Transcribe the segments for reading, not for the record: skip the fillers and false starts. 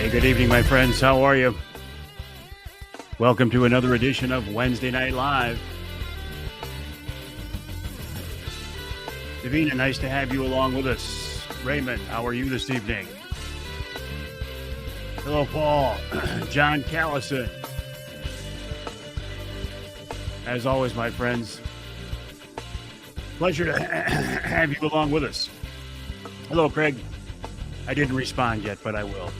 Hey, good evening, my friends. How are you? Welcome to another edition of Wednesday Night Live. Davina, nice to have you along with us. Raymond, how are you this evening? Hello, Paul. John Callison. As always, my friends, pleasure to have you along with us. Hello, Craig. I didn't respond yet, but I will.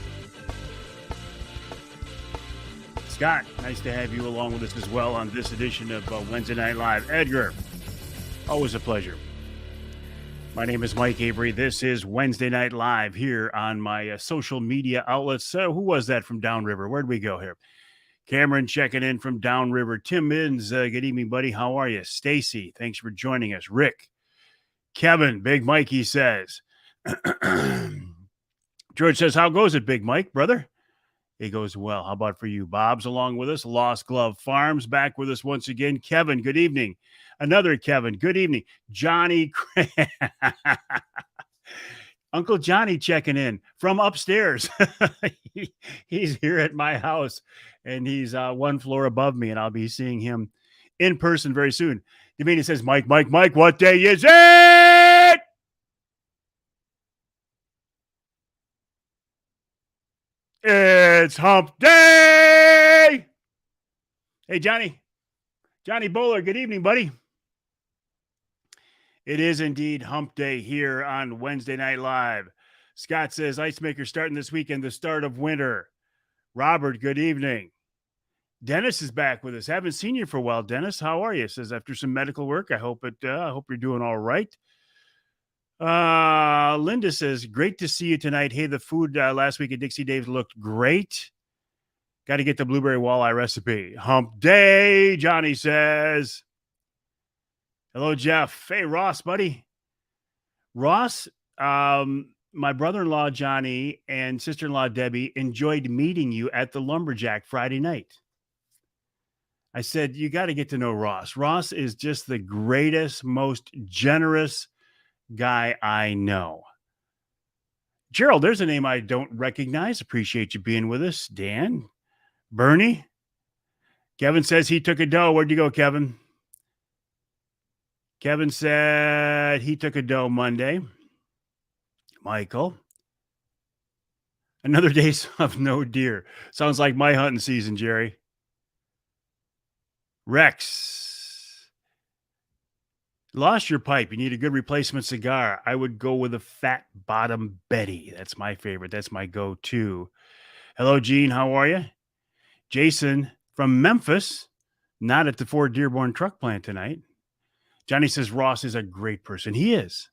Scott, nice to have you along with us as well on this edition of Wednesday Night Live. Edgar, always a pleasure. My name is Mike Avery. This is Wednesday Night Live here on my social media outlets. Who was that from Downriver? Where'd we go here? Cameron checking in from Downriver. Tim Mins, good evening, buddy. How are you? Stacy, thanks for joining us. Rick, Kevin, Big Mike, he says. George says, how goes it, Big Mike, brother? It goes well. How about for you? Bob's along with us. Lost Glove Farms back with us once again. Kevin, good evening. Another Kevin, good evening. Johnny, Uncle Johnny checking in from upstairs. He's here at my house, and he's one floor above me, and I'll be seeing him in person very soon. Davina says, Mike, what day is it? It's hump day. Hey, Johnny Bowler, good evening, buddy. It is indeed hump day here on Wednesday Night Live. Scott says, ice maker starting this weekend, the start of winter. Robert, good evening. Dennis is back with us. Haven't seen you for a while, Dennis. How are you? Says, after some medical work, I hope you're doing all right. Linda says, great to see you tonight. Hey, the food last week at Dixie Dave's looked great. Got to get the blueberry walleye recipe. Hump day, Johnny says. Hello, Jeff. Hey, Ross, buddy. Ross, my brother-in-law, Johnny, and sister-in-law, Debbie, enjoyed meeting you at the Lumberjack Friday night. I said, you got to get to know Ross. Ross is just the greatest, most generous guy I know. Gerald, there's a name I don't recognize. Appreciate you being with us. Dan, Bernie. Kevin says he took a dough. Where'd you go, Kevin? Kevin said he took a dough Monday. Michael. Another day of no deer. Sounds like my hunting season, Jerry. Rex. Lost your pipe. You need a good replacement cigar. I would go with a Fat Bottom Betty. That's my favorite. That's my go-to. Hello, Gene. How are you? Jason from Memphis. Not at the Ford Dearborn truck plant tonight. Johnny says Ross is a great person. He is.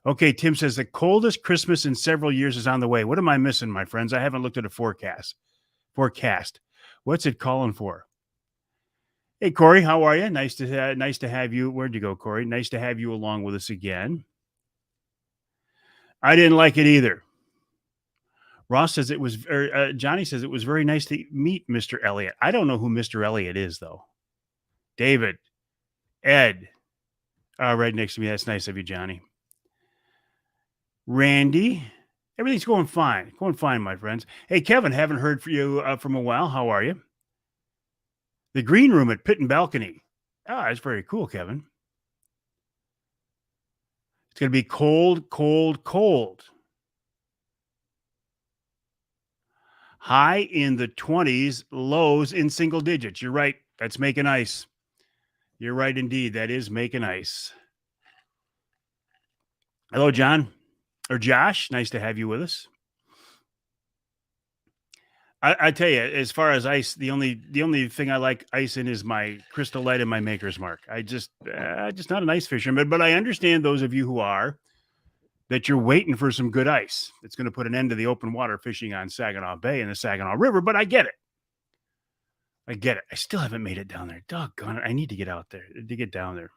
Okay, Tim says the coldest Christmas in several years is on the way. What am I missing, my friends? I haven't looked at a forecast. What's it calling for? Hey, Corey, how are you? Nice to have you. Where'd you go, Corey? Nice to have you along with us again. I didn't like it either. Ross says Johnny says it was very nice to meet Mr. Elliott. I don't know who Mr. Elliott is, though. David, Ed, right next to me. That's nice of you, Johnny. Randy, everything's going fine. My friends. Hey, Kevin, haven't heard from you from a while. How are you? The green room at Pit and Balcony. That's very cool, Kevin. It's going to be cold. High in the 20s, lows in single digits. You're right. That's making ice. You're right, indeed. That is making ice. Hello, John or Josh. Nice to have you with us. I tell you, as far as ice, the only thing I like ice in is my Crystal Light and my Maker's Mark. I just not an ice fisherman, but I understand those of you who are, that you're waiting for some good ice. It's going to put an end to the open water fishing on Saginaw Bay and the Saginaw River, but I get it. I still haven't made it down there. Doggone it. I need to get out there to get down there.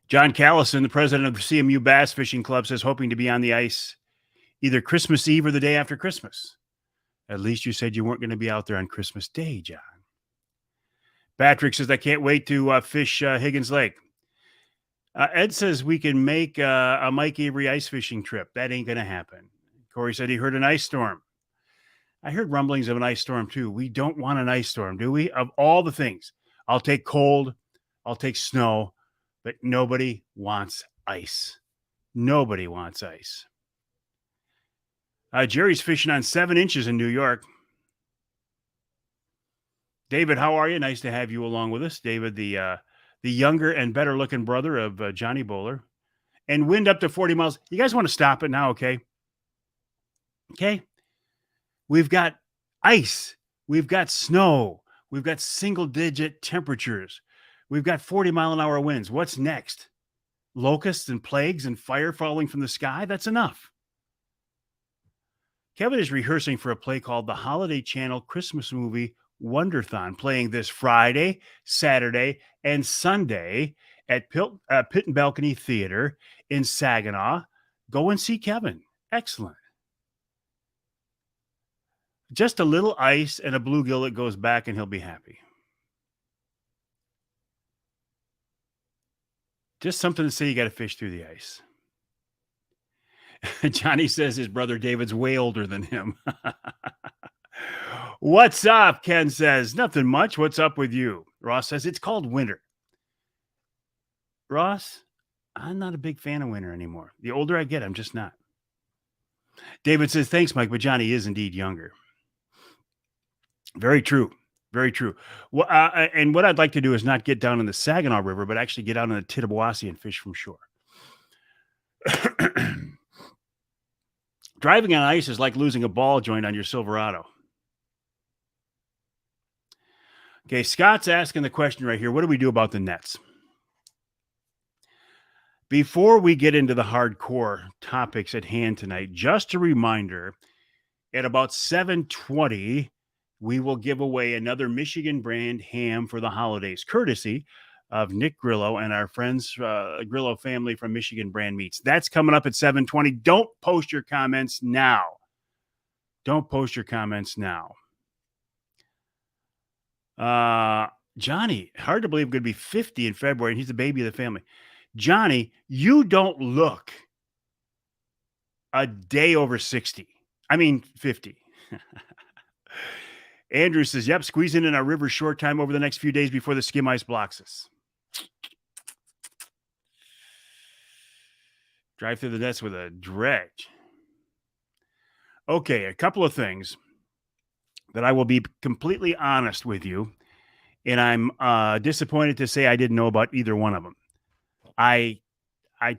John Callison, the president of the CMU Bass Fishing Club, says hoping to be on the ice either Christmas Eve or the day after Christmas. At least you said you weren't going to be out there on Christmas Day, John. Patrick says, I can't wait to fish Higgins Lake. Ed says we can make a Mike Avery ice fishing trip. That ain't going to happen. Corey said he heard an ice storm. I heard rumblings of an ice storm too. We don't want an ice storm, do we? Of all the things, I'll take cold, I'll take snow, but nobody wants ice. Nobody wants ice. Jerry's fishing on 7 inches in New York. David, how are you? Nice to have you along with us. David, the younger and better looking brother of Johnny Bowler. And wind up to 40 miles. You guys want to stop it now, okay? Okay. We've got ice. We've got snow. We've got single-digit temperatures. We've got 40-mile-an-hour winds. What's next? Locusts and plagues and fire falling from the sky? That's enough. Kevin is rehearsing for a play called the Holiday Channel Christmas movie Wonderthon, playing this Friday, Saturday, and Sunday at Pit and Balcony Theater in Saginaw. Go and see Kevin. Excellent. Just a little ice and a bluegill that goes back, and he'll be happy. Just something to say you got to fish through the ice. Johnny says his brother David's way older than him. What's up? Ken says, nothing much. What's up with you? Ross says, it's called winter. Ross, I'm not a big fan of winter anymore. The older I get, I'm just not. David says, thanks, Mike, but Johnny is indeed younger. Very true. Very true. Well, and what I'd like to do is not get down in the Saginaw River, but actually get out in the Tittabawassee and fish from shore. Driving on ice is like losing a ball joint on your Silverado. Okay, Scott's asking the question right here. What do we do about the nets? Before we get into the hardcore topics at hand tonight, just a reminder, at about 7:20, we will give away another Michigan brand ham for the holidays, courtesy of Nick Grillo and our friends, Grillo family from Michigan Brand Meats. That's coming up at 7:20. Don't post your comments now. Don't post your comments now. Johnny, hard to believe, going to be 50 in February, and he's the baby of the family. Johnny, you don't look a day over 60. I mean, 50. Andrew says, yep, squeezing in our river short time over the next few days before the skim ice blocks us. Drive through the nets with a dredge. Okay, a couple of things that I will be completely honest with you, and I'm disappointed to say I didn't know about either one of them. I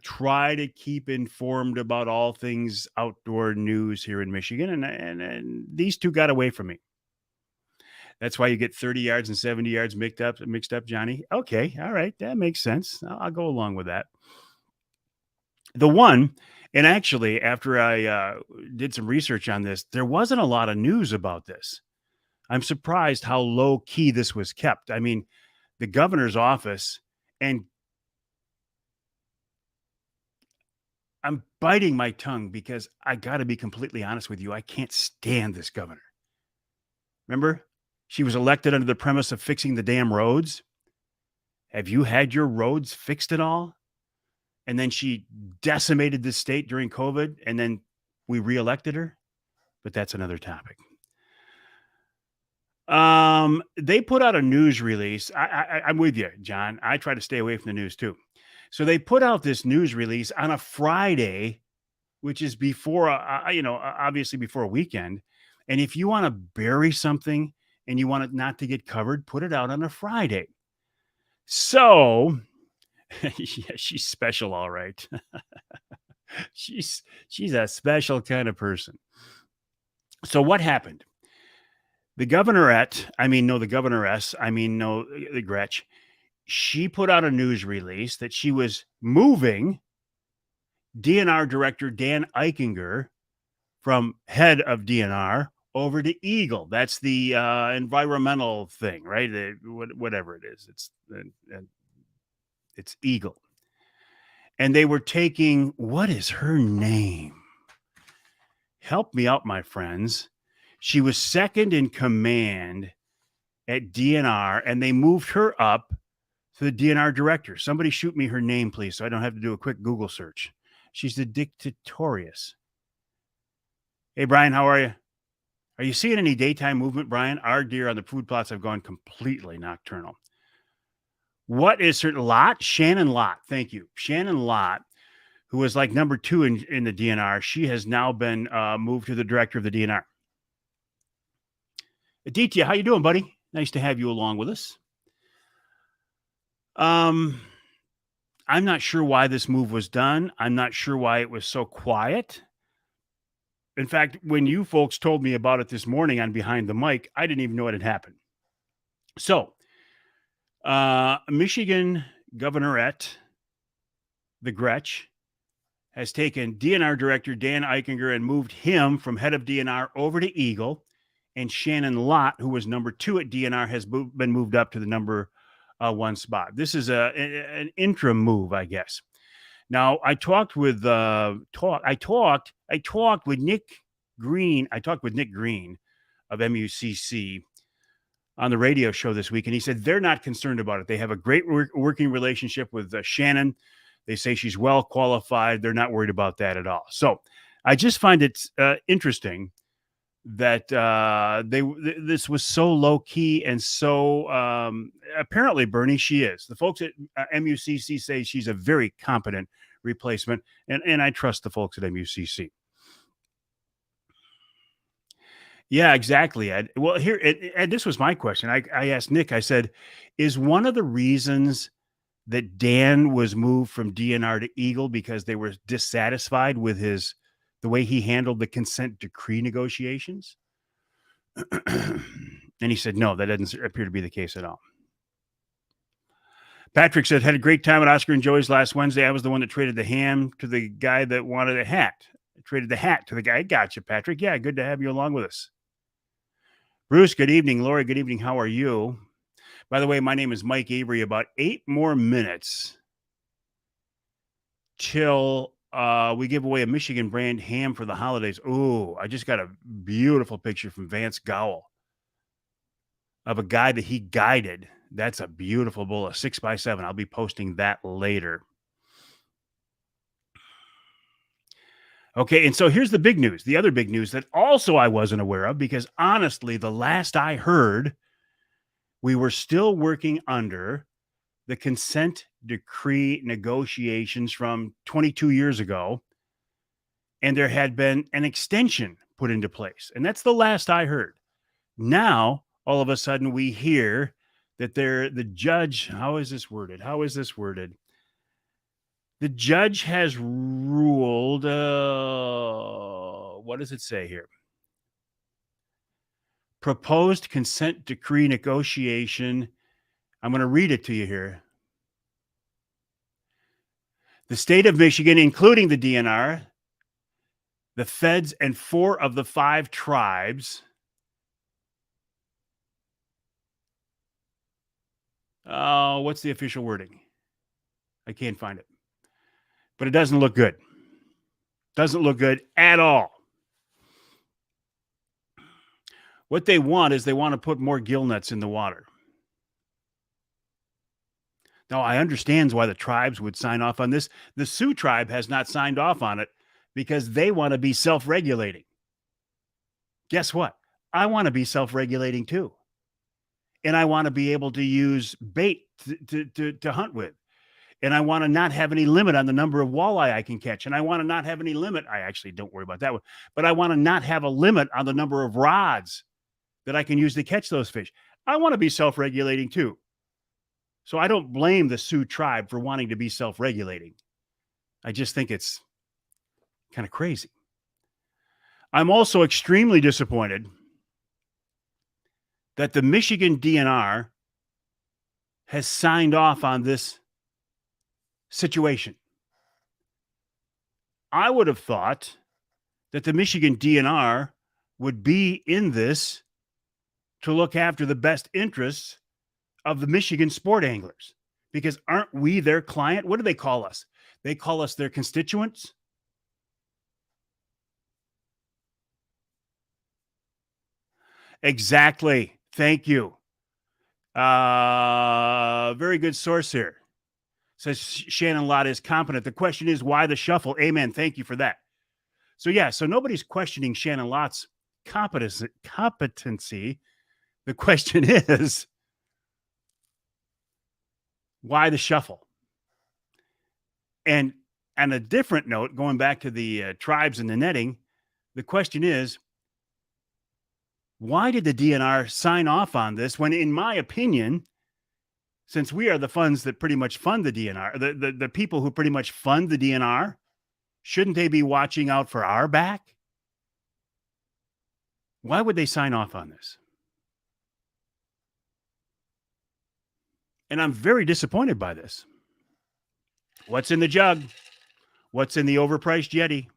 try to keep informed about all things outdoor news here in Michigan, and these two got away from me. That's why you get 30 yards and 70 yards mixed up, Johnny. Okay, all right, that makes sense. I'll go along with that. The one, and actually, after I did some research on this, there wasn't a lot of news about this. I'm surprised how low key this was kept. I mean, the governor's office, and I'm biting my tongue because I got to be completely honest with you. I can't stand this governor. Remember, she was elected under the premise of fixing the damn roads. Have you had your roads fixed at all? And then she decimated the state during COVID, and then we reelected her. But that's another topic. They put out a news release. I'm with you, John. I try to stay away from the news too. So they put out this news release on a Friday, which is before, obviously before a weekend. And if you want to bury something and you want it not to get covered, put it out on a Friday. So, yeah, she's special, all right. she's a special kind of person. So what happened? The governoress, the Gretch, she put out a news release that she was moving DNR Director Dan Eichinger from head of DNR over to Eagle. That's the environmental thing, right? Whatever it is, it's Eagle. And they were taking, what is her name? Help me out, my friends. She was second in command at DNR, and they moved her up to the DNR director. Somebody shoot me her name, please, so I don't have to do a quick Google search. She's the dictatorious. Hey, Brian, how are you? Are you seeing any daytime movement, Brian? Our deer on the food plots have gone completely nocturnal. What is certain Lot? Shannon Lot. Thank you. Shannon Lot, who was like number 2 in the DNR. She has now been moved to the director of the DNR. Aditya, how you doing, buddy? Nice to have you along with us. I'm not sure why this move was done. I'm not sure why it was so quiet. In fact, when you folks told me about it this morning on Behind the Mic, I didn't even know it had happened. So, Michigan Governorette, the Gretsch, has taken DNR Director Dan Eichinger and moved him from head of DNR over to Eagle. And Shannon Lott, who was number 2 at DNR, has been moved up to the number 1 spot. This is an interim move, I guess. Now, I talked with Nick Green. I talked with Nick Green of MUCC on the radio show this week, and he said they're not concerned about it. They have a great working relationship with Shannon. They say she's well qualified. They're not worried about that at all. So I just find it interesting that this was so low key and so apparently, Bernie, she is. The folks at MUCC say she's a very competent replacement, and I trust the folks at MUCC. Yeah, exactly, Ed. Well, here, Ed, this was my question. I asked Nick, I said, is one of the reasons that Dan was moved from DNR to Eagle because they were dissatisfied with the way he handled the consent decree negotiations? And he said, no, that doesn't appear to be the case at all. Patrick said, had a great time at Oscar and Joey's last Wednesday. I was the one that traded the ham to the guy that wanted a hat. I traded the hat to the guy. Gotcha, Patrick. Yeah, good to have you along with us. Bruce, good evening. Lori, good evening. How are you? By the way, my name is Mike Avery. About 8 more minutes till we give away a Michigan brand ham for the holidays. Oh, I just got a beautiful picture from Vance Gowell of a guy that he guided. That's a beautiful bull, a 6x7. I'll be posting that later. Okay, and so here's the big news. The other big news that also I wasn't aware of, because honestly, the last I heard, we were still working under the consent decree negotiations from 22 years ago, and there had been an extension put into place. And that's the last I heard. Now, all of a sudden, we hear that the judge, how is this worded? The judge has ruled, what does it say here? Proposed consent decree negotiation. I'm going to read it to you here. The state of Michigan, including the DNR, the feds, and 4 of the 5 tribes. Oh, what's the official wording? I can't find it. But it doesn't look good. Doesn't look good at all. What they want is they want to put more gill nets in the water. Now, I understand why the tribes would sign off on this. The Sioux tribe has not signed off on it because they want to be self-regulating. Guess what? I want to be self-regulating too. And I want to be able to use bait to hunt with. And I want to not have any limit on the number of walleye I can catch. And I want to not have any limit. I actually don't worry about that one. But I want to not have a limit on the number of rods that I can use to catch those fish. I want to be self-regulating too. So I don't blame the Sioux tribe for wanting to be self-regulating. I just think it's kind of crazy. I'm also extremely disappointed that the Michigan DNR has signed off on this situation. I would have thought that the Michigan DNR would be in this to look after the best interests of the Michigan sport anglers, because aren't we their client? What do they call us? They call us their constituents. Exactly. Thank you. Very good source here. Says Shannon Lott is competent. The question is, why the shuffle? Amen. Thank you for that. So nobody's questioning Shannon Lott's competency. The question is, why the shuffle? And on a different note, going back to the tribes and the netting, the question is, why did the DNR sign off on this when, in my opinion, since we are the funds that pretty much fund the DNR, the people who pretty much fund the DNR, shouldn't they be watching out for our back? Why would they sign off on this? And I'm very disappointed by this. What's in the jug? What's in the overpriced Yeti?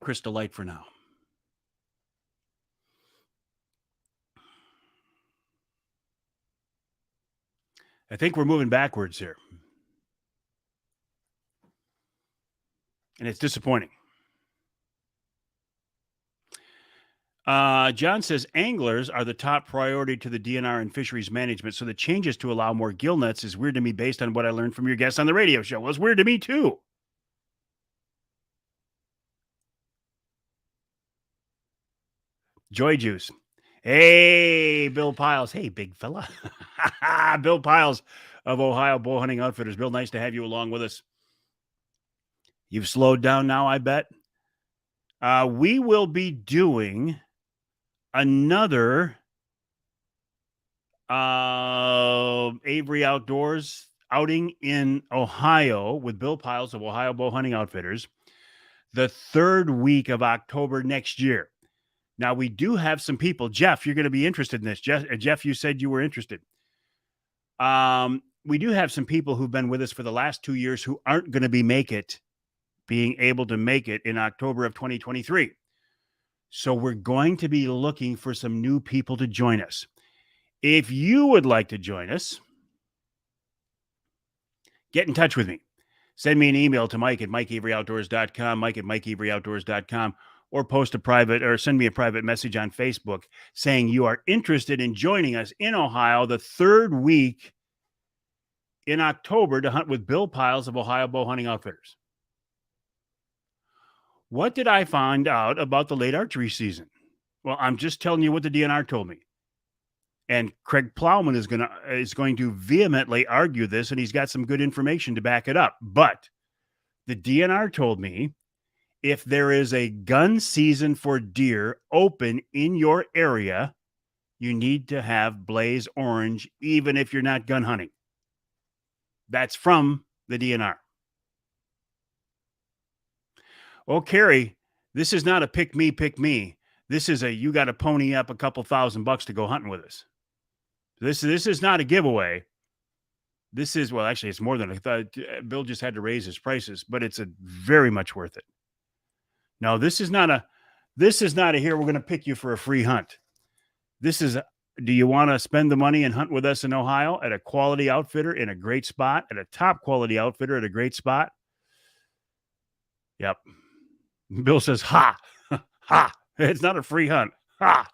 Crystal Light for now. I think we're moving backwards here. And it's disappointing. John says anglers are the top priority to the DNR and fisheries management. So the changes to allow more gill nets is weird to me based on what I learned from your guests on the radio show. Well, it's weird to me too. Joy Juice. Hey, Bill Piles. Hey, big fella. Bill Piles of Ohio Bow Hunting Outfitters. Bill, nice to have you along with us. You've slowed down now, I bet. We will be doing another Avery Outdoors outing in Ohio with Bill Piles of Ohio Bow Hunting Outfitters the third week of October next year. Now, we do have some people. Jeff, you're going to be interested in this. Jeff, you said you were interested. We do have some people who've been with us for the last 2 years who aren't going to being able to make it in October of 2023. So we're going to be looking for some new people to join us. If you would like to join us, get in touch with me. Send me an email to Mike at MikeAveryOutdoors.com, Mike at MikeAveryOutdoors.com, or send me a private message on Facebook saying you are interested in joining us in Ohio the third week in October to hunt with Bill Piles of Ohio Bow Hunting Outfitters. What did I find out about the late archery season? Well, I'm just telling you what the DNR told me. And Craig Plowman is going to vehemently argue this, and he's got some good information to back it up. But the DNR told me if there is a gun season for deer open in your area, you need to have blaze orange, even if you're not gun hunting. That's from the DNR. Oh, Carrie, this is not a pick me. This is you got to pony up a couple $1,000 to go hunting with us. This is not a giveaway. This is, well, actually, it's more than I thought. Bill just had to raise his prices, but it's very much worth it. No, this is not a here, we're going to pick you for a free hunt. This is, do you want to spend the money and hunt with us in Ohio at a quality outfitter in a great spot, at a top quality outfitter at a great spot? Yep. Bill says, ha, ha. It's not a free hunt. Ha.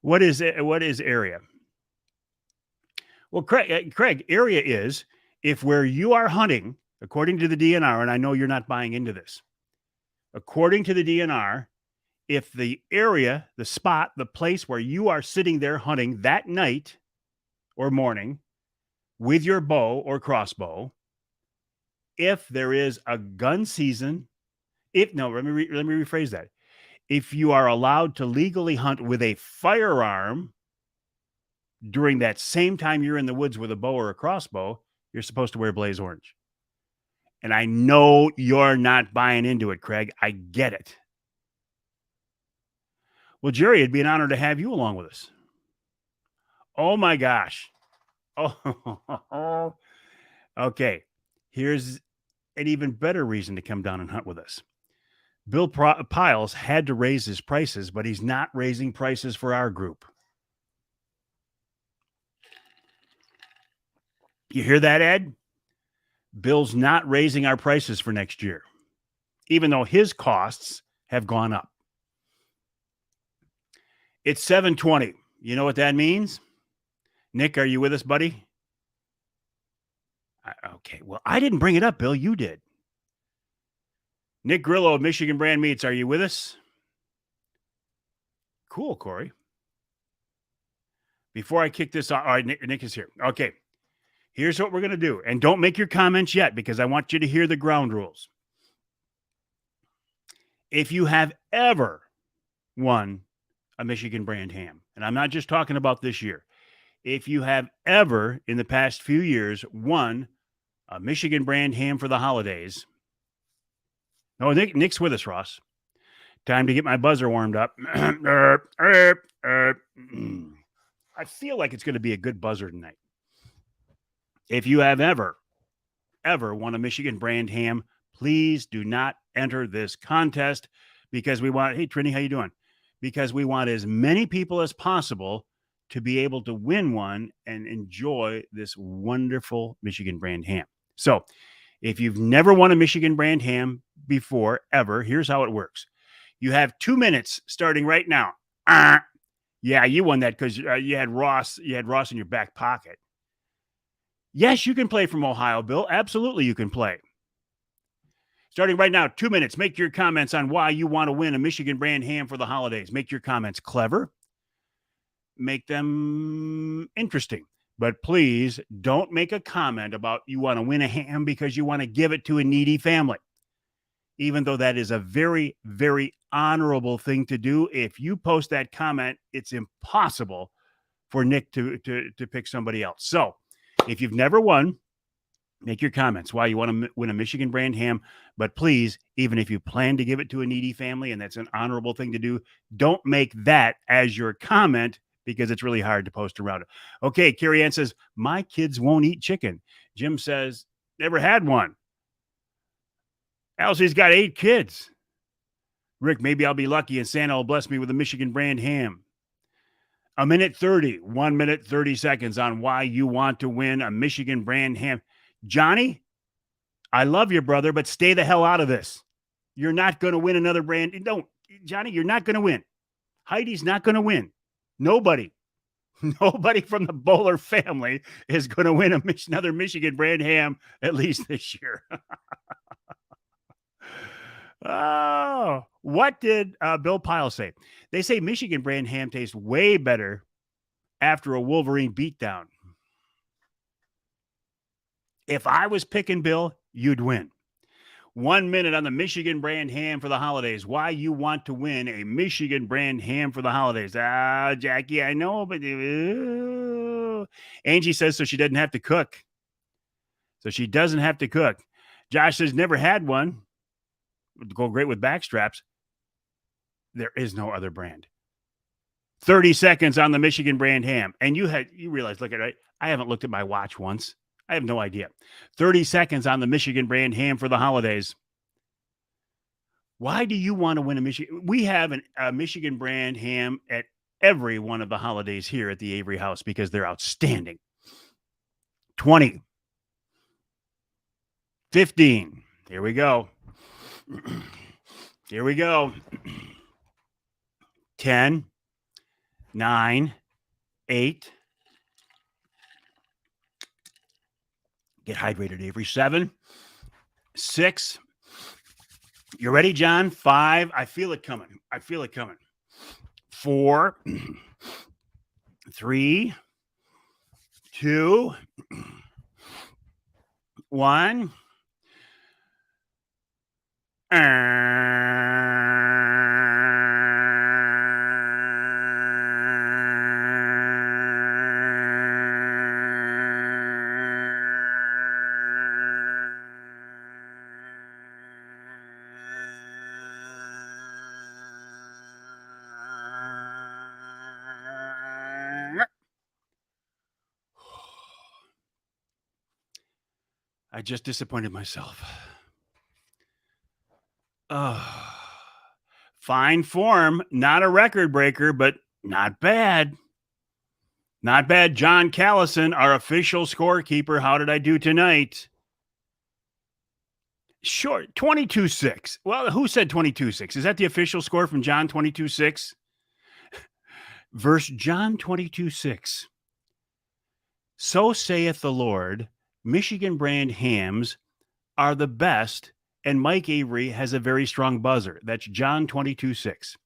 What is area? Well, Craig, area is if where you are hunting, according to the DNR, and I know you're not buying into this, according to the DNR, if the area, the spot, the place where you are sitting there hunting that night or morning with your bow or crossbow, if there is a gun season, let me rephrase that. If you are allowed to legally hunt with a firearm during that same time you're in the woods with a bow or a crossbow, you're supposed to wear blaze orange. And I know you're not buying into it, Craig. I get it. Well, Jerry, it'd be an honor to have you along with us. Oh, my gosh. Oh, okay. Here's an even better reason to come down and hunt with us. Bill Piles had to raise his prices, but he's not raising prices for our group. You hear that, Ed? Bill's not raising our prices for next year, even though his costs have gone up. It's 7:20. You know what that means? Nick, are you with us, buddy? Okay, well, I didn't bring it up, Bill. You did. Nick Grillo of Michigan Brand Meats, are you with us? Cool, Corey. Before I kick this off, all right, Nick is here. Okay, here's what we're going to do. And don't make your comments yet because I want you to hear the ground rules. If you have ever won a Michigan brand ham, and I'm not just talking about this year, if you have ever in the past few years won a Michigan brand ham for the holidays. Oh, Nick's with us, Ross. Time to get my buzzer warmed up. I feel like it's going to be a good buzzer tonight. If you have ever won a Michigan brand ham, please do not enter this contest because we want, hey, Trini, how you doing? Because we want as many people as possible to be able to win one and enjoy this wonderful Michigan brand ham. So if you've never won a Michigan brand ham before, ever, here's how it works. You have 2 minutes starting right now. Yeah, you won that because you had Ross in your back pocket. Yes, you can play from Ohio, Bill. Absolutely, you can play. Starting right now, 2 minutes. Make your comments on why you want to win a Michigan brand ham for the holidays. Make your comments clever. Make them interesting. But please don't make a comment about you want to win a ham because you want to give it to a needy family. Even though that is a very, very honorable thing to do. If you post that comment, it's impossible for Nick to pick somebody else. So if you've never won, make your comments why you want to win a Michigan brand ham. But please, even if you plan to give it to a needy family and that's an honorable thing to do, don't make that as your comment because it's really hard to post around it. Okay, Carrie Ann says, my kids won't eat chicken. Jim says, never had one. Elsie's got 8 kids. Rick, maybe I'll be lucky and Santa will bless me with a Michigan brand ham. 1 minute 30, 1 minute 30 seconds on why you want to win a Michigan brand ham. Johnny, I love you, brother, but stay the hell out of this. You're not going to win another brand. Don't, Johnny, you're not going to win. Heidi's not going to win. Nobody from the Bowler family is going to win another Michigan brand ham, at least this year. Oh, what did Bill Pyle say? They say Michigan brand ham tastes way better after a Wolverine beatdown. If I was picking Bill, you'd win. 1 minute on the Michigan brand ham for the holidays. Why you want to win a Michigan brand ham for the holidays? Jackie, I know, but Angie says so she doesn't have to cook. So she doesn't have to cook. Josh says never had one. Would go great with backstraps. There is no other brand. 30 seconds on the Michigan brand ham. And you realize, look at it, I haven't looked at my watch once. I have no idea. 30 seconds on the Michigan brand ham for the holidays. Why do you want to win a Michigan? We have a Michigan brand ham at every one of the holidays here at the Avery House because they're outstanding. 20. 15. Here we go. Here we go. 10, 9, 8. Get hydrated, Avery. 7, 6. You ready, John? 5. I feel it coming. 4, 3, 2, 1. I just disappointed myself. Fine form, not a record breaker, but not bad. Not bad. John Callison, our official scorekeeper. How did I do tonight? Sure, 22-6. Well, who said 22-6? Is that the official score from John 22-6? Verse John 22-6. So saith the Lord, Michigan brand hams are the best, and Mike Avery has a very strong buzzer. That's John 22-6.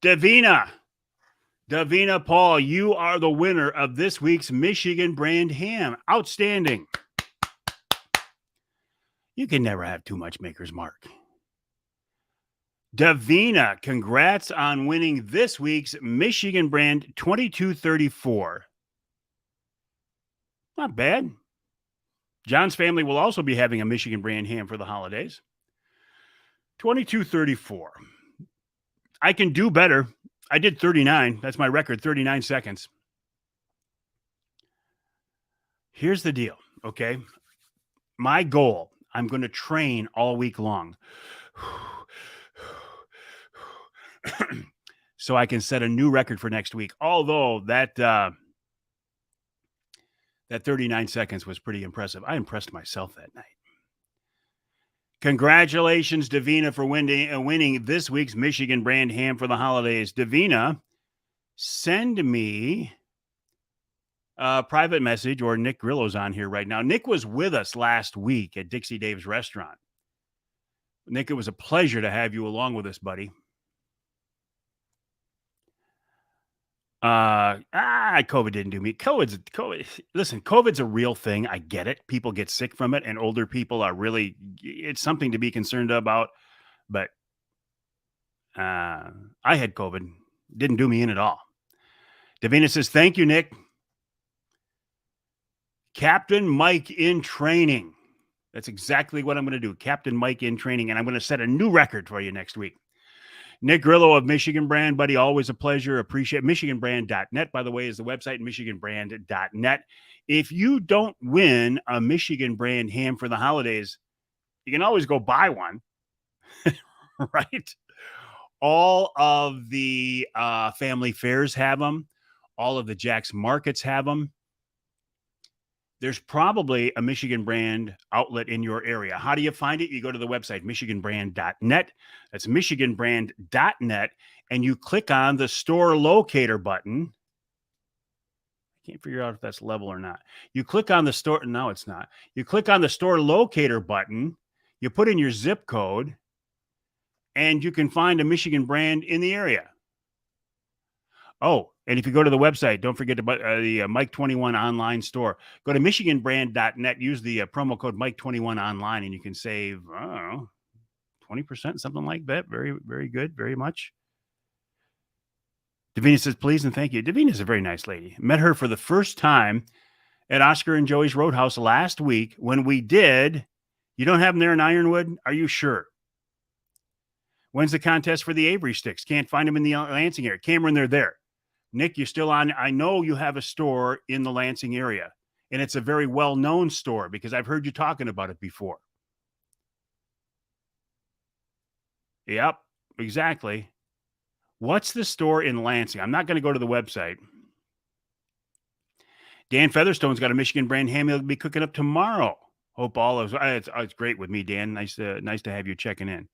Davina Paul, you are the winner of this week's Michigan brand ham. Outstanding. You can never have too much Maker's Mark. Davina, congrats on winning this week's Michigan brand 2234. Not bad. John's family will also be having a Michigan brand ham for the holidays. 2234. I can do better. I did 39. That's my record, 39 seconds. Here's the deal, okay? My goal, I'm going to train all week long so I can set a new record for next week. Although that 39 seconds was pretty impressive. I impressed myself that night. Congratulations, Davina, for winning this week's Michigan brand ham for the holidays. Davina, send me a private message, or Nick Grillo's on here right now. Nick was with us last week at Dixie Dave's restaurant. Nick, it was a pleasure to have you along with us, buddy. COVID didn't do me. COVID. Listen, COVID's a real thing. I get it. People get sick from it, and older people are it's something to be concerned about. But I had COVID. Didn't do me in at all. Davina says, thank you, Nick. Captain Mike in training. That's exactly what I'm going to do. Captain Mike in training, and I'm going to set a new record for you next week. Nick Grillo of Michigan Brand, buddy, always a pleasure. Appreciate MichiganBrand.net, by the way, is the website, MichiganBrand.net. If you don't win a Michigan Brand ham for the holidays, you can always go buy one, right? All of the family fairs have them. All of the Jack's Markets have them. There's probably a Michigan Brand outlet in your area. How do you find it? You go to the website, MichiganBrand.net. That's MichiganBrand.net. And you click on the store locator button. I can't figure out if that's level or not. You click on the store. No, it's not. You click on the store locator button. You put in your zip code. And you can find a Michigan Brand in the area. Oh, and if you go to the website, don't forget about the Mike 21 online store. Go to MichiganBrand.net. Use the promo code Mike 21 online, and you can save, 20%, something like that. Very, very good. Very much. Davina says, please and thank you. Davina's a very nice lady. Met her for the first time at Oscar and Joey's Roadhouse last week when we did. You don't have them there in Ironwood? Are you sure? When's the contest for the Avery sticks? Can't find them in the Lansing area. Cameron, they're there. Nick, you're still on. I know you have a store in the Lansing area, and it's a very well-known store because I've heard you talking about it before. Yep, exactly. What's the store in Lansing? I'm not going to go to the website. Dan Featherstone's got a Michigan Brand ham he'll be cooking up tomorrow. Hope all is it's great with me, Dan. Nice to have you checking in.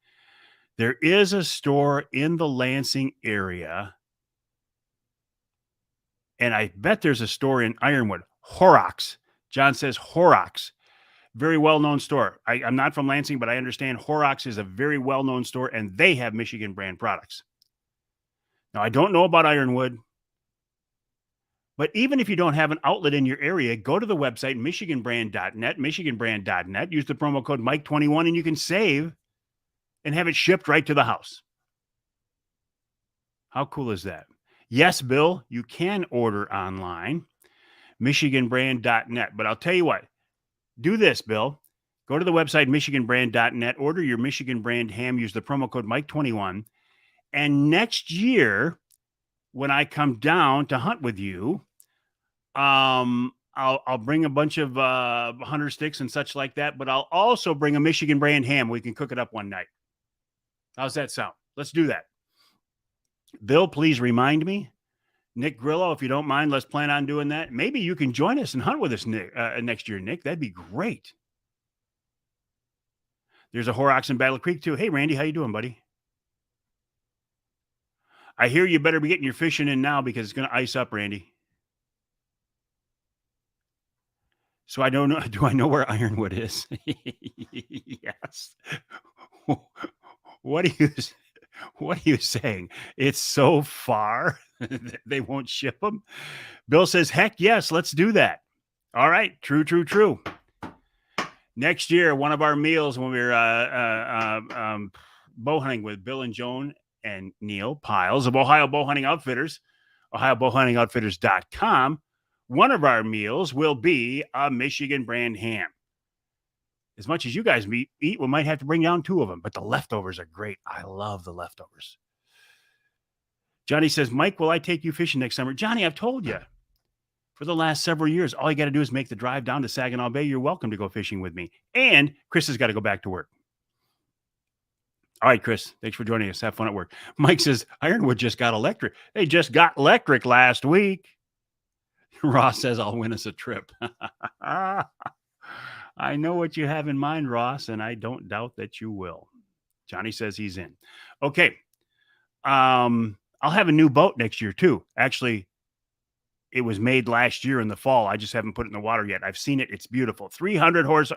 There is a store in the Lansing area, and I bet there's a store in Ironwood. Horrocks. John says Horrocks. Very well-known store. I'm not from Lansing, but I understand Horrocks is a very well-known store, and they have Michigan Brand products. Now, I don't know about Ironwood, but even if you don't have an outlet in your area, go to the website, MichiganBrand.net, MichiganBrand.net. Use the promo code Mike21, and you can save and have it shipped right to the house. How cool is that? Yes, Bill, you can order online, MichiganBrand.net. But I'll tell you what, do this, Bill. Go to the website, MichiganBrand.net, order your Michigan Brand ham, use the promo code Mike21. And next year, when I come down to hunt with you, I'll bring a bunch of hunter sticks and such like that, but I'll also bring a Michigan Brand ham. We can cook it up one night. How's that sound? Let's do that. Bill, please remind me. Nick Grillo, if you don't mind, let's plan on doing that. Maybe you can join us and hunt with us next year, Nick. That'd be great. There's a Horrocks in Battle Creek, too. Hey, Randy, how you doing, buddy? I hear you better be getting your fishing in now because it's going to ice up, Randy. So I don't know. Do I know where Ironwood is? Yes. What are you what are you saying? It's so far that they won't ship them? Bill says, heck yes, let's do that. All right. True, true, true. Next year, one of our meals when we were bow hunting with Bill and Joan and Neil Piles of Ohio Bow Hunting Outfitters, OhioBowhuntingOutfitters.com, one of our meals will be a Michigan brand ham. As much as you guys eat, we might have to bring down 2 of them, but the leftovers are great. I love the leftovers. Johnny says, Mike, will I take you fishing next summer? Johnny, I've told you for the last several years, all you got to do is make the drive down to Saginaw Bay. You're welcome to go fishing with me. And Chris has got to go back to work. All right, Chris, thanks for joining us. Have fun at work. Mike says, Ironwood just got electric. They just got electric last week. Ross says, I'll win us a trip. I know what you have in mind, Ross, and I don't doubt that you will. Johnny says he's in. Okay. I'll have a new boat next year, too. Actually, it was made last year in the fall. I just haven't put it in the water yet. I've seen it. It's beautiful. 300 horse.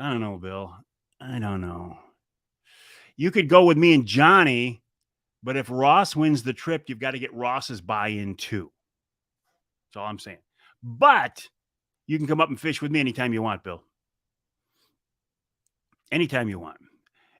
I don't know, Bill. I don't know. You could go with me and Johnny, but if Ross wins the trip, you've got to get Ross's buy-in too. That's all I'm saying. But you can come up and fish with me anytime you want, Bill. Anytime you want.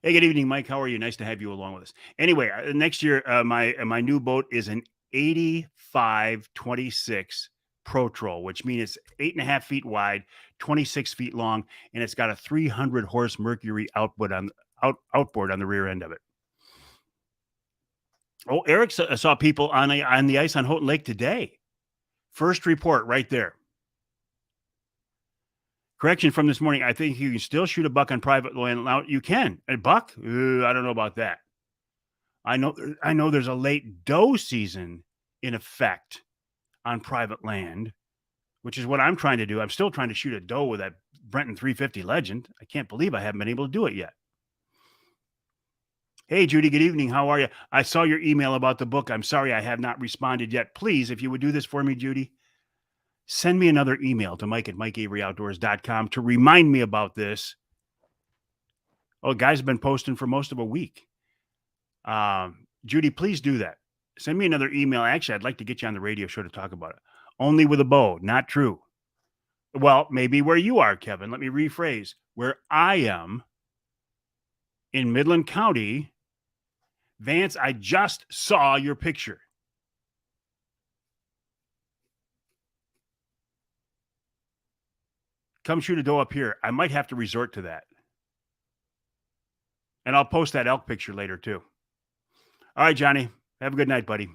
Hey, good evening, Mike. How are you? Nice to have you along with us. Anyway, next year, my new boat is an 85-26 Pro Troll, which means it's 8.5 feet wide, 26 feet long, and it's got a 300 horse Mercury outboard on the rear end of it. Oh, Eric saw people on the ice on Houghton Lake today. First report right there. Correction from this morning. I think you can still shoot a buck on private land. Now you can. A buck? I don't know about that. I know there's a late doe season in effect on private land, which is what I'm trying to do. I'm still trying to shoot a doe with that Brenton 350 Legend. I can't believe I haven't been able to do it yet. Hey, Judy, good evening. How are you? I saw your email about the book. I'm sorry I have not responded yet. Please, if you would do this for me, Judy, send me another email to mike@mikeaveryoutdoors.com to remind me about this. Oh, guys have been posting for most of a week. Judy, please do that. Send me another email. Actually, I'd like to get you on the radio show to talk about it. Only with a bow. Not true. Well, maybe where you are, Kevin. Let me rephrase. Where I am in Midland County, Vance, I just saw your picture. Come shoot a doe up here. I might have to resort to that. And I'll post that elk picture later, too. All right, Johnny. Have a good night, buddy.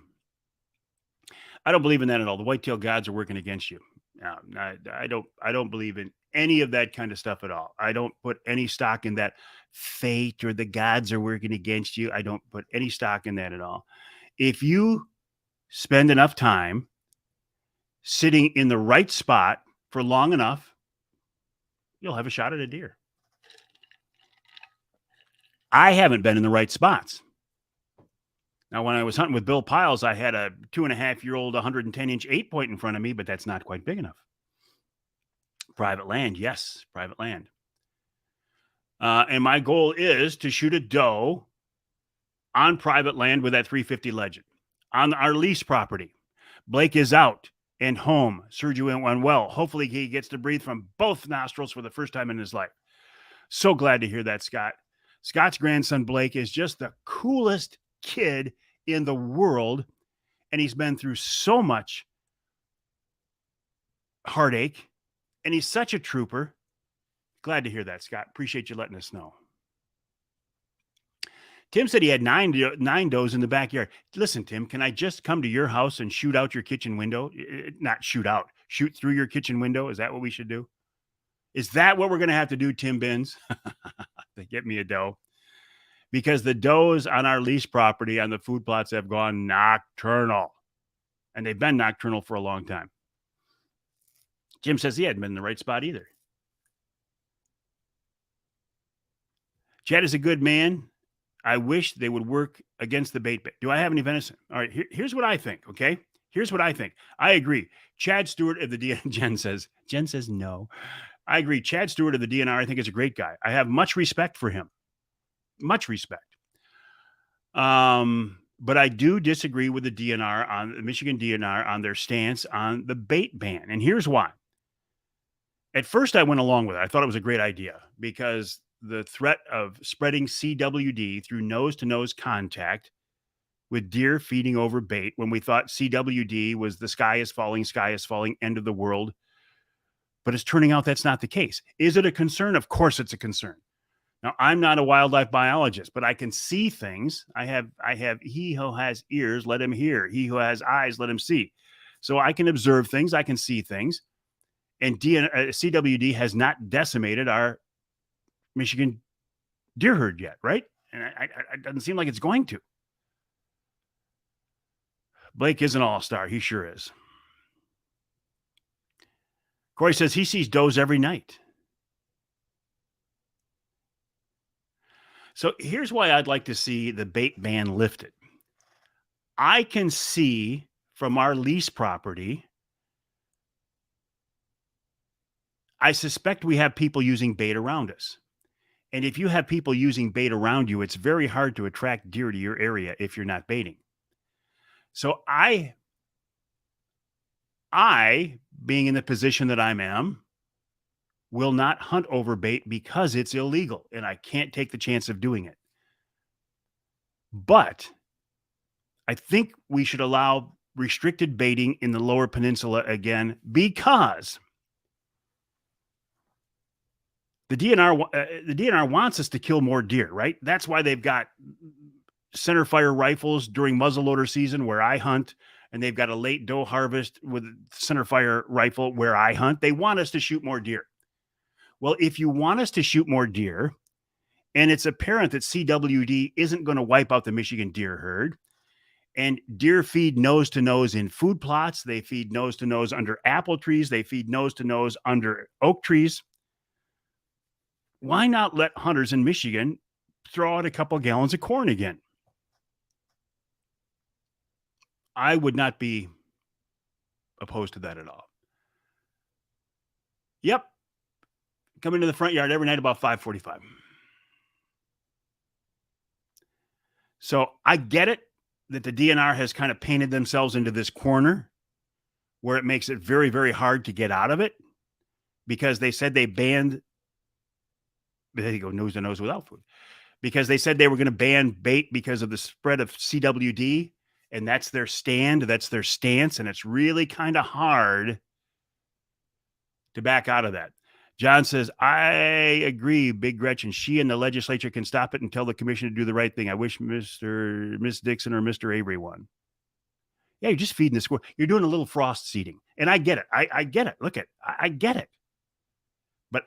I don't believe in that at all. The whitetail gods are working against you. I don't believe in any of that kind of stuff at all. I don't put any stock in that fate or the gods are working against you. I don't put any stock in that at all. If you spend enough time sitting in the right spot for long enough, you'll have a shot at a deer. I haven't been in the right spots. Now, when I was hunting with Bill Piles, I had a 2.5-year-old 110-inch 8-point in front of me, but that's not quite big enough. Private land, yes, private land. And my goal is to shoot a doe on private land with that 350 Legend on our lease property. Blake is out and home. Sergio went well. Hopefully he gets to breathe from both nostrils for the first time in his life. So glad to hear that, Scott. Scott's grandson, Blake, is just the coolest kid in the world, and he's been through so much heartache, and he's such a trooper. Glad to hear that, Scott. Appreciate you letting us know. Tim said he had nine does in the backyard. Listen, Tim, can I just come to your house and shoot out your kitchen window? Not shoot out, shoot through your kitchen window. Is that what we should do? Is that what we're going to have to do, Tim Binns? To get me a doe? Because the does on our lease property on the food plots have gone nocturnal. And they've been nocturnal for a long time. Jim says he hadn't been in the right spot either. Chad is a good man. I wish they would work against the bait ban. Do I have any venison? All right, here's what I think, okay? Here's what I think. I agree. Chad Stewart of the DNR, Jen says no. I agree. Chad Stewart of the DNR, I think, is a great guy. I have much respect for him. Much respect. But I do disagree with the DNR on the Michigan DNR on their stance on the bait ban. And here's why. At first, I went along with it. I thought it was a great idea because the threat of spreading CWD through nose-to-nose contact with deer feeding over bait, when we thought CWD was the sky is falling, end of the world. But it's turning out that's not the case. Is it a concern? Of course it's a concern. Now, I'm not a wildlife biologist, but I can see things. I have he who has ears, let him hear. He who has eyes, let him see. So I can observe things. I can see things. And CWD has not decimated our Michigan deer herd yet, right? And it doesn't seem like it's going to. Blake is an all-star. He sure is. Corey says he sees does every night. So here's why I'd like to see the bait ban lifted. I can see from our lease property, I suspect we have people using bait around us. And if you have people using bait around you, it's very hard to attract deer to your area if you're not baiting. So I being in the position that I am, will not hunt over bait because it's illegal and I can't take the chance of doing it. But I think we should allow restricted baiting in the Lower Peninsula again because the DNR wants us to kill more deer, right? That's why they've got center fire rifles during muzzleloader season where I hunt, and they've got a late doe harvest with center fire rifle where I hunt. They want us to shoot more deer. Well, if you want us to shoot more deer, and it's apparent that CWD isn't going to wipe out the Michigan deer herd, and deer feed nose to nose in food plots, they feed nose to nose under apple trees, they feed nose to nose under oak trees. Why not let hunters in Michigan throw out a couple gallons of corn again? I would not be opposed to that at all. Yep. Come into the front yard every night about 5:45. So I get it that the DNR has kind of painted themselves into this corner where it makes it very, very hard to get out of it because they said they banned, there you go, nose to nose without food, because they said they were going to ban bait because of the spread of CWD. And that's their stand, that's their stance, and it's really kind of hard to back out of that. John says, I agree, Big Gretchen. She and the legislature can stop it and tell the commission to do the right thing. I wish Miss Dixon or Mr. Avery won. Yeah, you're just feeding the squirrel. You're doing a little frost seeding. And I get it. I get it. Look at I get it. But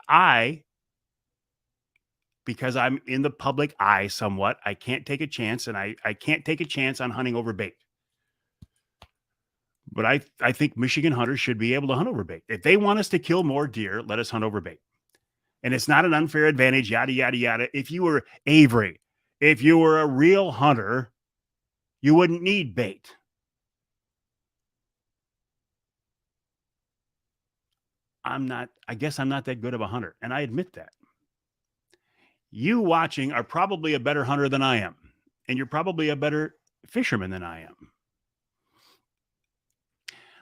because I'm in the public eye somewhat, I can't take a chance, and I can't take a chance on hunting over bait. But I think Michigan hunters should be able to hunt over bait. If they want us to kill more deer, let us hunt over bait. And it's not an unfair advantage, yada, yada, yada. If you were Avery, if you were a real hunter, you wouldn't need bait. I guess I'm not that good of a hunter, and I admit that. You watching are probably a better hunter than I am, and you're probably a better fisherman than I am.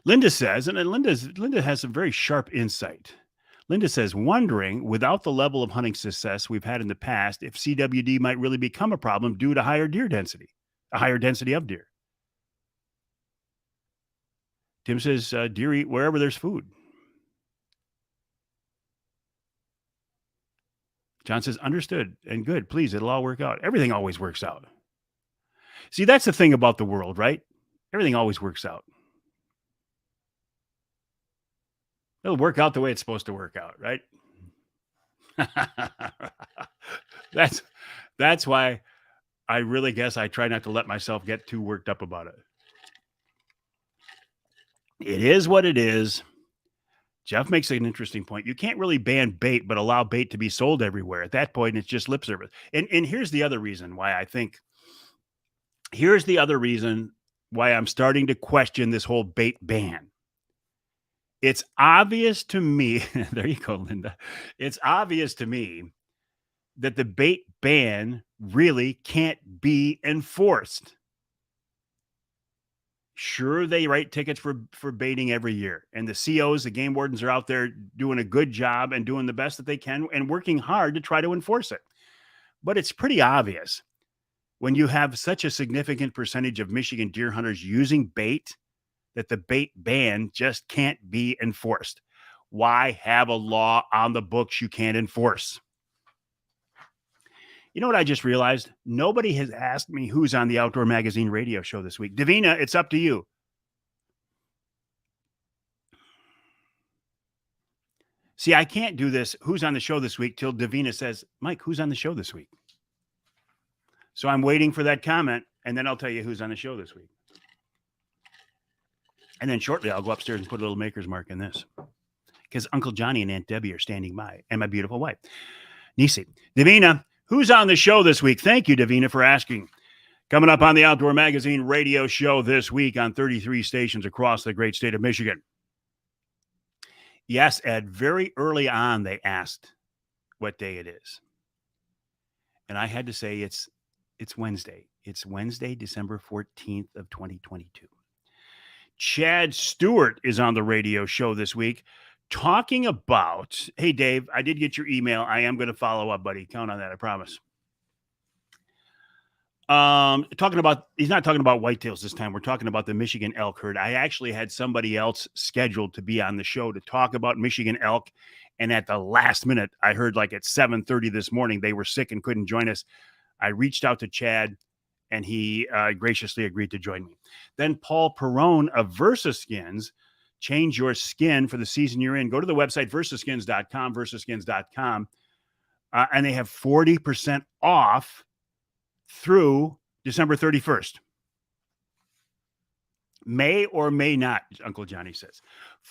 Linda says, and Linda has some very sharp insight. Linda says, wondering, without the level of hunting success we've had in the past, if CWD might really become a problem due to higher deer density, a higher density of deer. Tim says, deer eat wherever there's food. John says, understood and good. Please, it'll all work out. Everything always works out. See, that's the thing about the world, right? Everything always works out. It'll work out the way it's supposed to work out, right? That's why I really guess I try not to let myself get too worked up about it. It is what it is. Jeff makes an interesting point. You can't really ban bait, but allow bait to be sold everywhere. At that point, it's just lip service. And here's the other reason why I think, here's the other reason why I'm starting to question this whole bait ban. It's obvious to me, there you go, Linda. It's obvious to me that the bait ban really can't be enforced. Sure, they write tickets for baiting every year, and the COs, the game wardens, are out there doing a good job and doing the best that they can and working hard to try to enforce it. But it's pretty obvious when you have such a significant percentage of Michigan deer hunters using bait that the bait ban just can't be enforced. Why have a law on the books you can't enforce? You know what I just realized? Nobody has asked me who's on the Outdoor Magazine radio show this week. Davina, it's up to you. See, I can't do this who's on the show this week till Davina says, Mike, who's on the show this week? So I'm waiting for that comment, and then I'll tell you who's on the show this week. And then shortly, I'll go upstairs and put a little maker's mark in this because Uncle Johnny and Aunt Debbie are standing by, and my beautiful wife, Nisi. Davina, who's on the show this week? Thank you, Davina, for asking. Coming up on the Outdoor Magazine radio show this week on 33 stations across the great state of Michigan. Yes, Ed, very early on, they asked what day it is. And I had to say it's Wednesday. It's Wednesday, December 14th of 2022. Chad Stewart is on the radio show this week talking about, hey, Dave, I did get your email. I am going to follow up, buddy. Count on that, I promise. He's not talking about whitetails this time. We're talking about the Michigan elk herd. I actually had somebody else scheduled to be on the show to talk about Michigan elk. And at the last minute, I heard like at 7:30 this morning, they were sick and couldn't join us. I reached out to Chad and he graciously agreed to join me. Then Paul Perrone of VersaSkins, change your skin for the season you're in. Go to the website, versaskins.com, versaskins.com. And they have 40% off through December 31st. May or may not, Uncle Johnny says.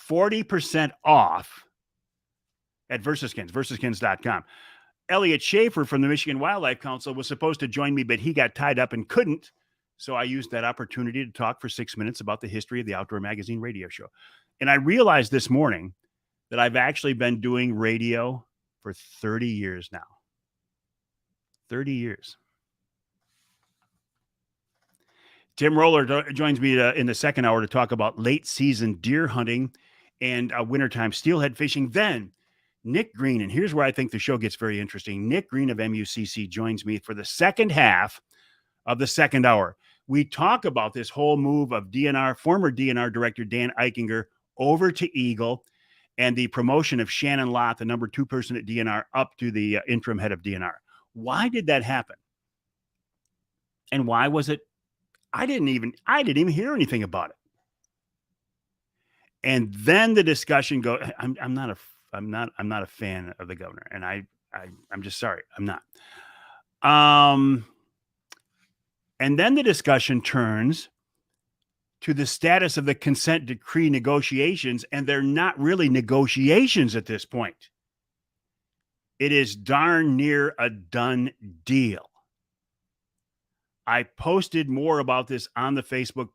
40% off at VersaSkins, versaskins.com. Elliot Schaefer from the Michigan Wildlife Council was supposed to join me, but he got tied up and couldn't. So I used that opportunity to talk for 6 minutes about the history of the Outdoor Magazine radio show. And I realized this morning that I've actually been doing radio for 30 years now. 30 years. Tim Roller joins me in the second hour to talk about late season deer hunting and wintertime steelhead fishing. Then Nick Green, and here's where I think the show gets very interesting. Nick Green of MUCC joins me for the second half of the second hour. We talk about this whole move of former DNR Director Dan Eichinger over to Eagle and the promotion of Shannon Lott, the number 2 person at DNR, up to the interim head of DNR. Why did that happen? And why was it? I didn't even hear anything about it. And then the discussion goes, I'm not a fan of the governor. And I'm just sorry. I'm not. And then the discussion turns to the status of the consent decree negotiations, and they're not really negotiations at this point. It is darn near a done deal. I posted more about this on the Facebook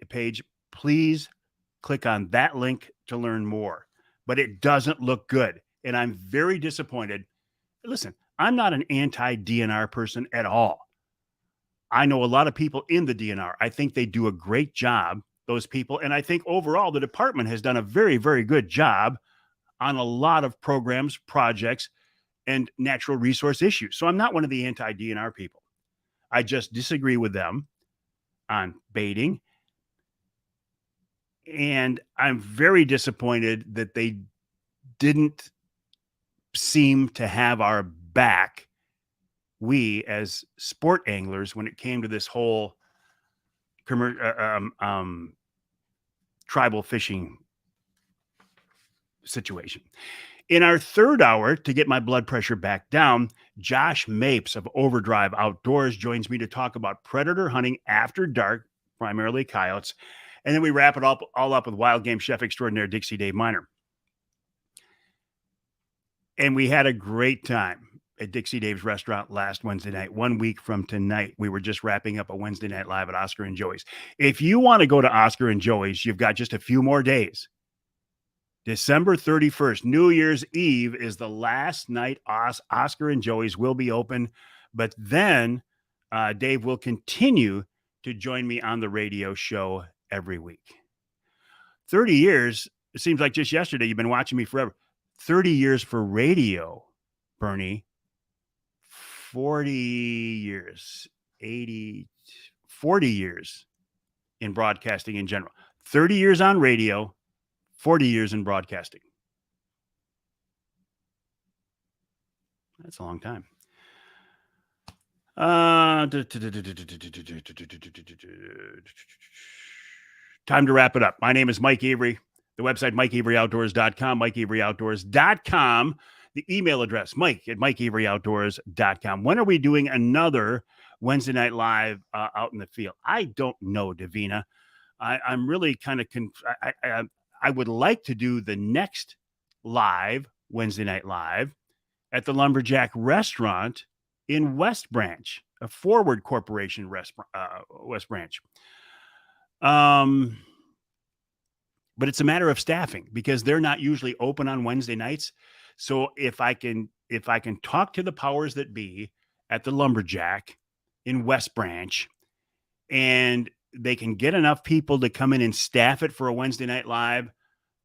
page. Please click on that link to learn more. But it doesn't look good, and I'm very disappointed. Listen, I'm not an anti-DNR person at all. I know a lot of people in the DNR. I think they do a great job, those people. And I think overall the department has done a very, very good job on a lot of programs, projects, and natural resource issues. So I'm not one of the anti-DNR people. I just disagree with them on baiting. And I'm very disappointed that they didn't seem to have our back, we as sport anglers, when it came to this whole tribal fishing situation. In our third hour, to get my blood pressure back down, Josh Mapes of Overdrive Outdoors joins me to talk about predator hunting after dark, primarily coyotes. And then we wrap it all up with wild game chef extraordinaire Dixie Dave Miner. And we had a great time. at Dixie Dave's restaurant last Wednesday night. 1 week from tonight, we were just wrapping up a Wednesday night live at Oscar and Joey's. If you want to go to Oscar and Joey's, you've got just a few more days. December 31st, New Year's Eve, is the last night Oscar and Joey's will be open. But then Dave will continue to join me on the radio show every week. 30 years, it seems like just yesterday. You've been watching me forever. 30 years for radio, Bernie. 40 years, 40 years in broadcasting in general. 30 years on radio, 40 years in broadcasting. That's a long time. Time to wrap it up. My name is Mike Avery. The website, MikeAveryOutdoors.com, MikeAveryOutdoors.com. The email address, Mike@MikeAveryOutdoors.com. When are we doing another Wednesday night live out in the field? I don't know, Davina. I'm really kind of I would like to do the next live, Wednesday night live, at the Lumberjack Restaurant in West Branch, a Forward Corporation West Branch. But it's a matter of staffing because they're not usually open on Wednesday nights. So if I can talk to the powers that be at the Lumberjack in West Branch, and they can get enough people to come in and staff it for a Wednesday night live,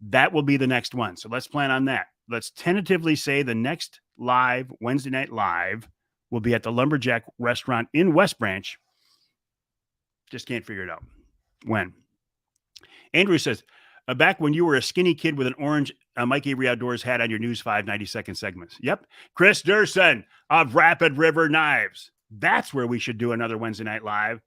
that will be the next one. So let's plan on that. Let's tentatively say the next live, Wednesday night live, will be at the Lumberjack Restaurant in West Branch. Just can't figure it out. When? Andrew says, back when you were a skinny kid with an orange Mike Avery Outdoors hat on your News 5 90-second segments. Yep. Chris Durson of Rapid River Knives. That's where we should do another Wednesday night live.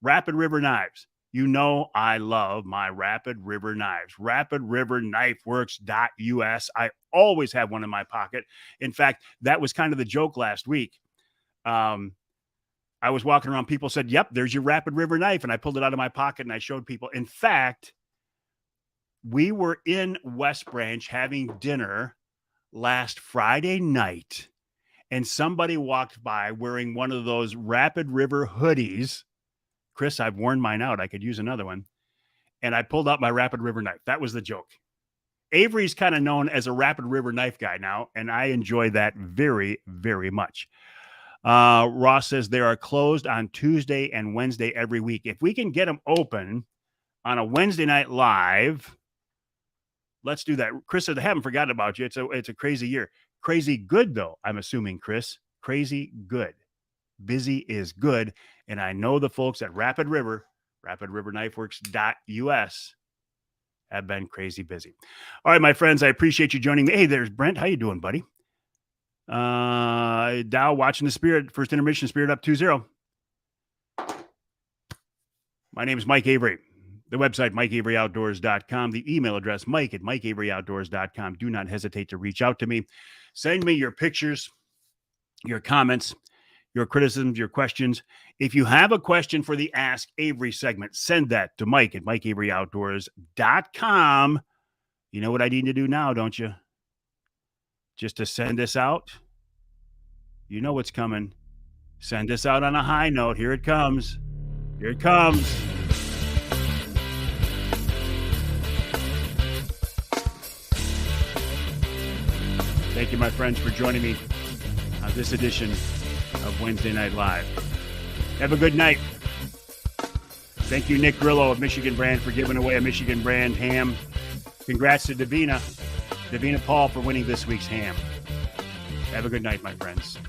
Rapid River Knives. You know I love my Rapid River Knives. RapidRiverKnifeWorks.us. I always have one in my pocket. In fact, that was kind of the joke last week. I was walking around. People said, yep, there's your Rapid River knife. And I pulled it out of my pocket and I showed people. In fact, we were in West Branch having dinner last Friday night, and somebody walked by wearing one of those Rapid River hoodies. Chris, I've worn mine out. I could use another one. And I pulled out my Rapid River knife. That was the joke. Avery's kind of known as a Rapid River knife guy now, and I enjoy that very, very much. Ross says they are closed on Tuesday and Wednesday every week. If we can get them open on a Wednesday night live, let's do that. Chris said, I haven't forgotten about you. It's a crazy year. Crazy good, though, I'm assuming, Chris. Crazy good. Busy is good. And I know the folks at Rapid River, RapidRiverKnifeWorks.us, have been crazy busy. All right, my friends, I appreciate you joining me. Hey, there's Brent. How you doing, buddy? Dow watching the Spirit. First intermission, Spirit up 2-0. My name is Mike Avery. The website, MikeAveryOutdoors.com. The email address, Mike@MikeAveryOutdoors.com. Do not hesitate to reach out to me. Send me your pictures, your comments, your criticisms, your questions. If you have a question for the Ask Avery segment, send that to Mike@MikeAveryOutdoors.com. You know what I need to do now, don't you? Just to send this out. You know what's coming. Send this out on a high note. Here it comes. Here it comes. Thank you, my friends, for joining me on this edition of Wednesday Night Live. Have a good night. Thank you, Nick Grillo of Michigan Brand, for giving away a Michigan Brand ham. Congrats to Davina Paul, for winning this week's ham. Have a good night, my friends.